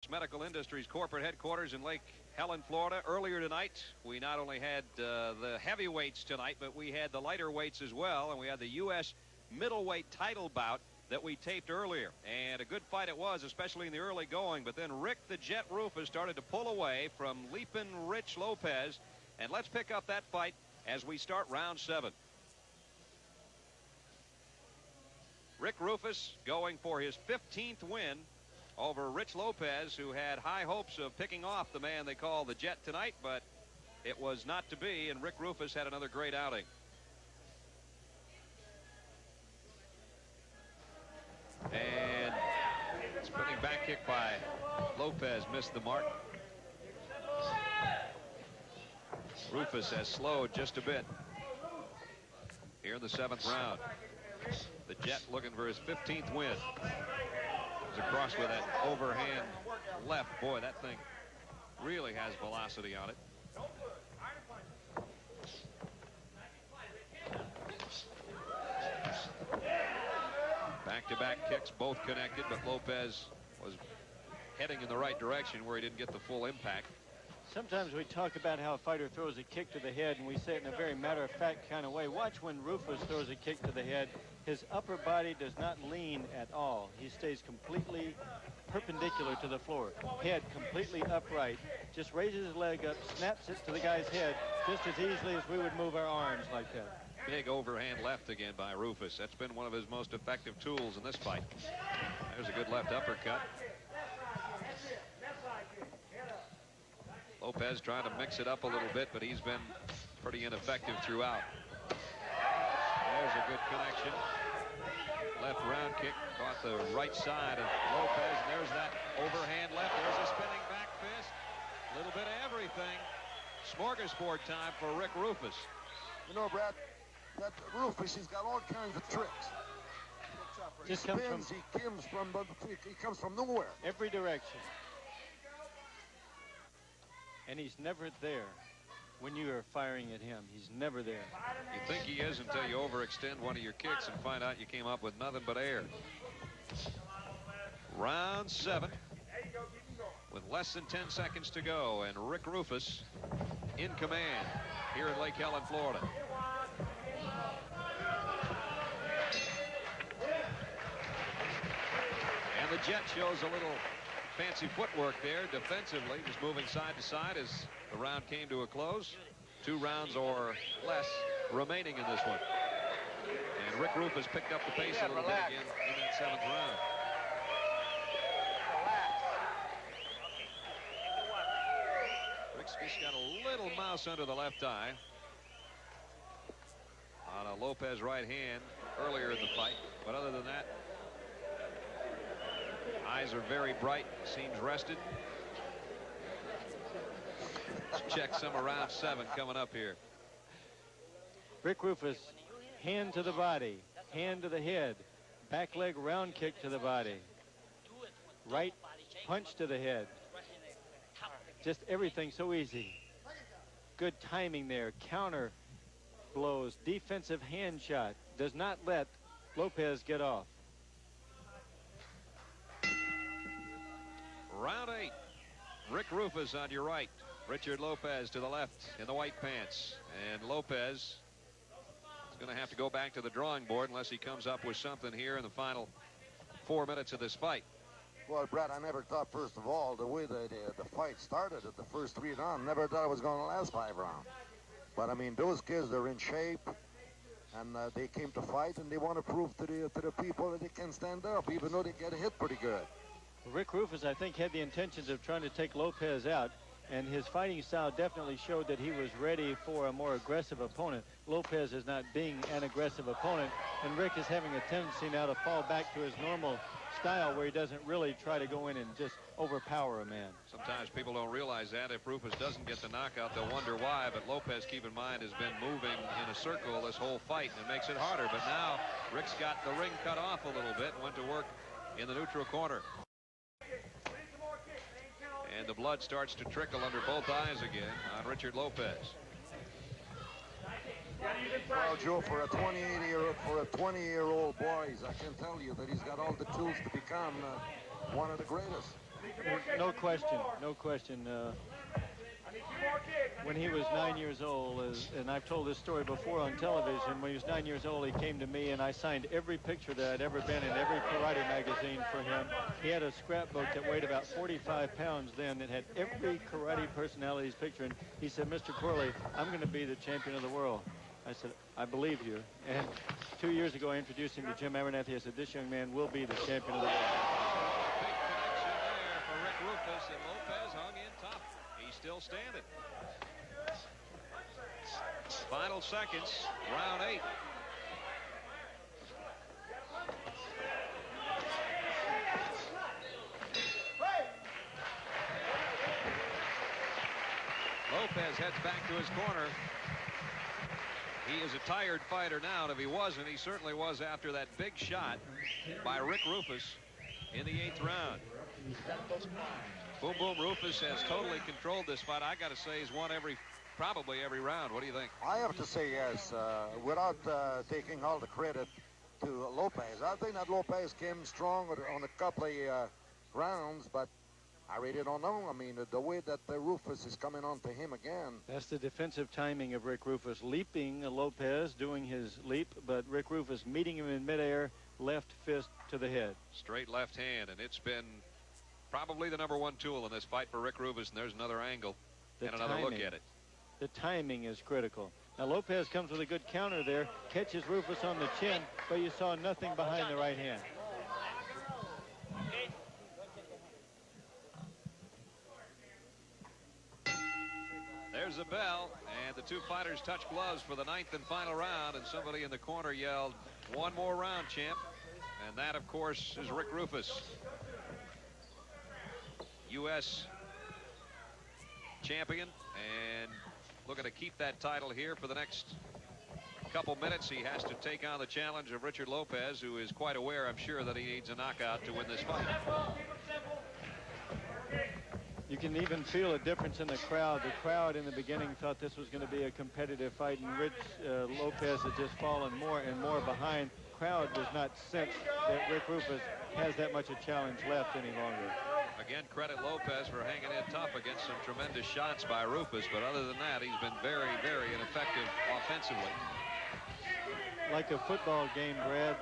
Medical Industries corporate headquarters in Lake Helen, Florida. Earlier tonight, we not only had the heavyweights tonight, but we had the lighter weights as well, and we had the U.S. middleweight title bout that we taped earlier. And a good fight it was, especially in the early going. But then Rick the Jet Roufus started to pull away from leaping Rich Lopez. And let's pick up that fight as we start round 7. Rick Roufus going for his 15th win over Rich Lopez, who had high hopes of picking off the man they call the Jet tonight, but it was not to be, and Rick Roufus had another great outing. And spinning back kick by Lopez missed the mark. Roufus has slowed just a bit here in the 7th round. The Jet looking for his 15th win. He's across with that overhand left. Boy, that thing really has velocity on it. Back-to-back kicks, both connected, but Lopez was heading in the right direction where he didn't get the full impact. Sometimes we talk about how a fighter throws a kick to the head, and we say it in a very matter-of-fact kind of way. Watch when Roufus throws a kick to the head. His upper body does not lean at all. He stays completely perpendicular to the floor. Head completely upright. Just raises his leg up, snaps it to the guy's head just as easily as we would move our arms like that. Big overhand left again by Roufus. That's been one of his most effective tools in this fight. There's a good left uppercut. Lopez trying to mix it up a little bit, but he's been pretty ineffective throughout. There's a good connection. Left round kick caught the right side of Lopez. And there's that overhand left. There's a spinning back fist. A little bit of everything. Smorgasbord time for Rick Roufus. You know, Brad, that Roufus, he's got all kinds of tricks. He spins, he comes from nowhere. Every direction. And he's never there when you are firing at him. He's never there. You think he is until you overextend one of your kicks and find out you came up with nothing but air. Round 7 with less than 10 seconds to go, and Rick Roufus in command here in Lake Helen, Florida. And the Jet shows a little fancy footwork there defensively, just moving side to side as the round came to a close. 2 rounds or less remaining in this one. And Rick Roufus picked up the pace a little bit again in that 7th round. Rick's just got a little mouse under the left eye on a Lopez right hand earlier in the fight, but other than that, eyes are very bright, seems rested. Let's check some of round 7 coming up here. Rick Roufus, hand to the body, hand to the head, back leg round kick to the body, right punch to the head. Just everything so easy. Good timing there. Counter blows, defensive hand shot. Does not let Lopez get off. Round 8. Rick Roufus on your right. Richard Lopez to the left in the white pants. And Lopez is going to have to go back to the drawing board unless he comes up with something here in the final 4 minutes of this fight. Well, Brad, I never thought, first of all, the way the fight started at the first 3 rounds, never thought it was going to last 5 rounds. But, I mean, those kids, they're in shape, and they came to fight, and they want to prove to the people that they can stand up, even though they get hit pretty good. Rick Roufus, I think, had the intentions of trying to take Lopez out, and his fighting style definitely showed that he was ready for a more aggressive opponent. Lopez is not being an aggressive opponent, and Rick is having a tendency now to fall back to his normal style where he doesn't really try to go in and just overpower a man. Sometimes people don't realize that. If Roufus doesn't get the knockout, they'll wonder why. But Lopez, keep in mind, has been moving in a circle this whole fight, and it makes it harder. But now Rick's got the ring cut off a little bit and went to work in the neutral corner. And the blood starts to trickle under both eyes again on Richard Lopez. Well, Joe, for a 20-year-old boy, I can tell you that he's got all the tools to become one of the greatest. No question, no question. When he was 9 years old, and I've told this story before on television, when he was 9 years old, he came to me and I signed every picture that I'd ever been in every karate magazine for him. He had a scrapbook that weighed about 45 pounds then that had every karate personality's picture. And he said, Mr. Corley, I'm going to be the champion of the world. I said, I believe you. And 2 years ago, I introduced him to Jim Abernathy. I said, this young man will be the champion of the world. Big connection there for Rick Roufus, and Lopez hung in tough. He's still standing. Final seconds, round 8. Lopez heads back to his corner. He is a tired fighter now, and if he wasn't, he certainly was after that big shot by Rick Roufus in the 8th round. Boom Boom Roufus has totally controlled this fight. I got to say he's won probably every round. What do you think? I have to say yes, without taking all the credit to Lopez. I think that Lopez came strong on a couple of rounds, but I really don't know. I mean, the way that Roufus is coming on to him again. That's the defensive timing of Rick Roufus, leaping Lopez, doing his leap, but Rick Roufus meeting him in midair, left fist to the head. Straight left hand, and it's been probably the #1 tool in this fight for Rick Roufus, and there's another angle and another look at it. The timing is critical. Now Lopez comes with a good counter there, catches Roufus on the chin, but you saw nothing behind the right hand. There's the bell, and the two fighters touch gloves for the 9th and final round, and somebody in the corner yelled, "One more round, champ." And that, of course, is Rick Roufus, U.S. champion, and looking to keep that title here for the next couple minutes. He has to take on the challenge of Richard Lopez, who is quite aware, I'm sure, that he needs a knockout to win this fight. You can even feel a difference in the crowd. The crowd in the beginning thought this was going to be a competitive fight, and Rich Lopez had just fallen more and more behind. Crowd does not sense that Rick Roufus has that much a challenge left any longer. Again, credit Lopez for hanging in tough against some tremendous shots by Roufus, but other than that, he's been very, very ineffective offensively. Like a football game, Brad,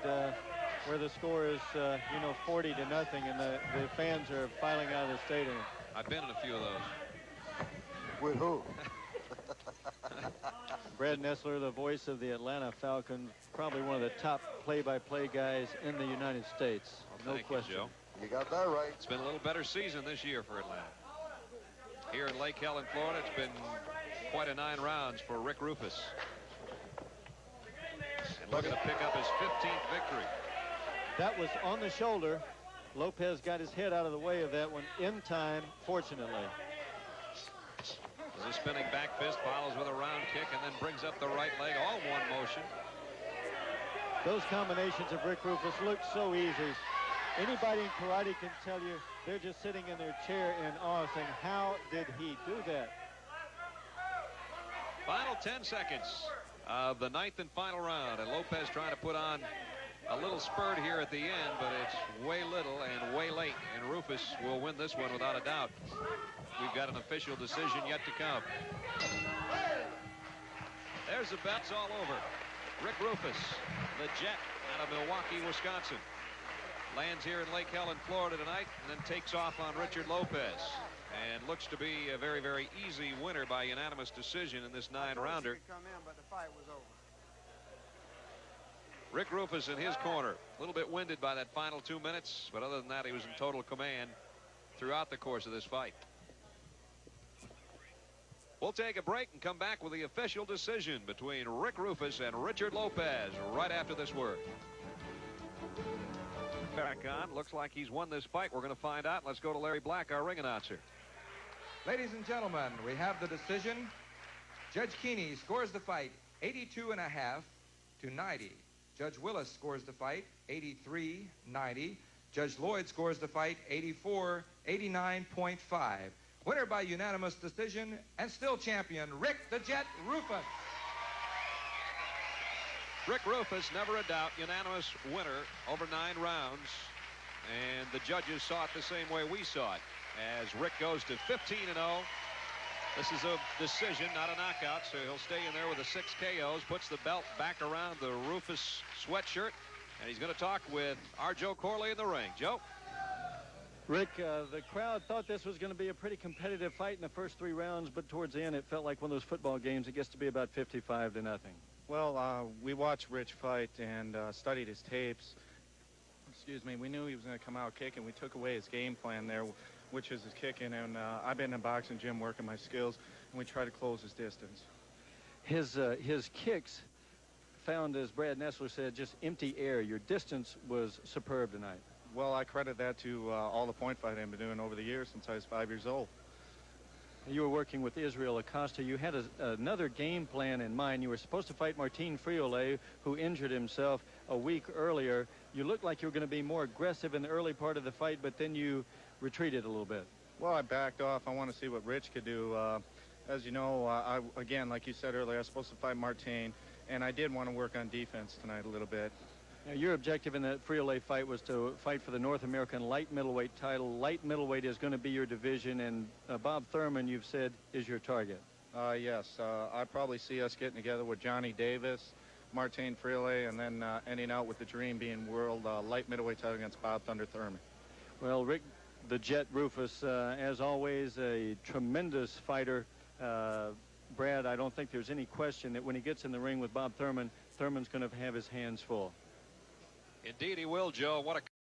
where the score is, 40-0, and the fans are filing out of the stadium. I've been in a few of those. With who? Brad Nessler, the voice of the Atlanta Falcons, probably one of the top play-by-play guys in the United States. Well, no question. You, Joe. You got that right. It's been a little better season this year for Atlanta. Here in Lake Helen, Florida, it's been quite a 9 rounds for Rick Roufus. And looking to pick up his 15th victory. That was on the shoulder. Lopez got his head out of the way of that one in time, fortunately. As a spinning back fist follows with a round kick and then brings up the right leg, all one motion. Those combinations of Rick Roufus look so easy. Anybody in karate can tell you they're just sitting in their chair in awe saying, how did he do that? Final 10 seconds of the 9th and final round, and Lopez trying to put on a little spurt here at the end, but it's way little and way late, and Roufus will win this one without a doubt. We've got an official decision yet to come. There's the bets all over. Rick Roufus, the Jet out of Milwaukee, Wisconsin, lands here in Lake Helen, Florida tonight, and then takes off on Richard Lopez, and looks to be a very, very easy winner by unanimous decision in this 9-rounder. Rick Roufus in his corner, a little bit winded by that final 2 minutes, but other than that, he was in total command throughout the course of this fight. We'll take a break and come back with the official decision between Rick Roufus and Richard Lopez right after this word. Back on. Looks like he's won this fight. We're going to find out. Let's go to Larry Black, our ring announcer. Ladies and gentlemen, we have the decision. Judge Keeney scores the fight 82.5 to 90. Judge Willis scores the fight 83-90. Judge Lloyd scores the fight 89.5. Winner by unanimous decision and still champion, Rick the Jet Roufus. Rick Roufus, never a doubt, unanimous winner over 9 rounds. And the judges saw it the same way we saw it. as Rick goes to 15-0. This is a decision, not a knockout, so he'll stay in there with the 6 KOs, puts the belt back around the Roufus sweatshirt, and he's going to talk with our Joe Corley in the ring. Joe? Rick, the crowd thought this was going to be a pretty competitive fight in the first 3 rounds, but towards the end it felt like one of those football games. It gets to be about 55-0. Well, we watched Rich fight and studied his tapes. Excuse me. We knew he was going to come out kicking. We took away his game plan there, which is his kicking. And I've been in a boxing gym working my skills, and we try to close his distance. His kicks found, as Brad Nessler said, just empty air. Your distance was superb tonight. Well, I credit that to all the point fighting I've been doing over the years since I was 5 years old. You were working with Israel Acosta. You had another game plan in mind. You were supposed to fight Martin Friolet, who injured himself a week earlier. You looked like you were going to be more aggressive in the early part of the fight, but then you retreated a little bit. Well, I backed off. I want to see what Rich could do. As you know, again, like you said earlier, I was supposed to fight Martin, and I did want to work on defense tonight a little bit. Now, your objective in the Friolet fight was to fight for the North American light middleweight title. Light middleweight is going to be your division, and Bob Thurman, you've said, is your target. Yes, I probably see us getting together with Johnny Davis, Martin Friolet, and then ending out with the dream being world light middleweight title against Bob Thunder Thurman. Well, Rick the Jet Roufus, as always, a tremendous fighter. Brad, I don't think there's any question that when he gets in the ring with Bob Thurman, Thurman's going to have his hands full. Indeed he will, Joe. What a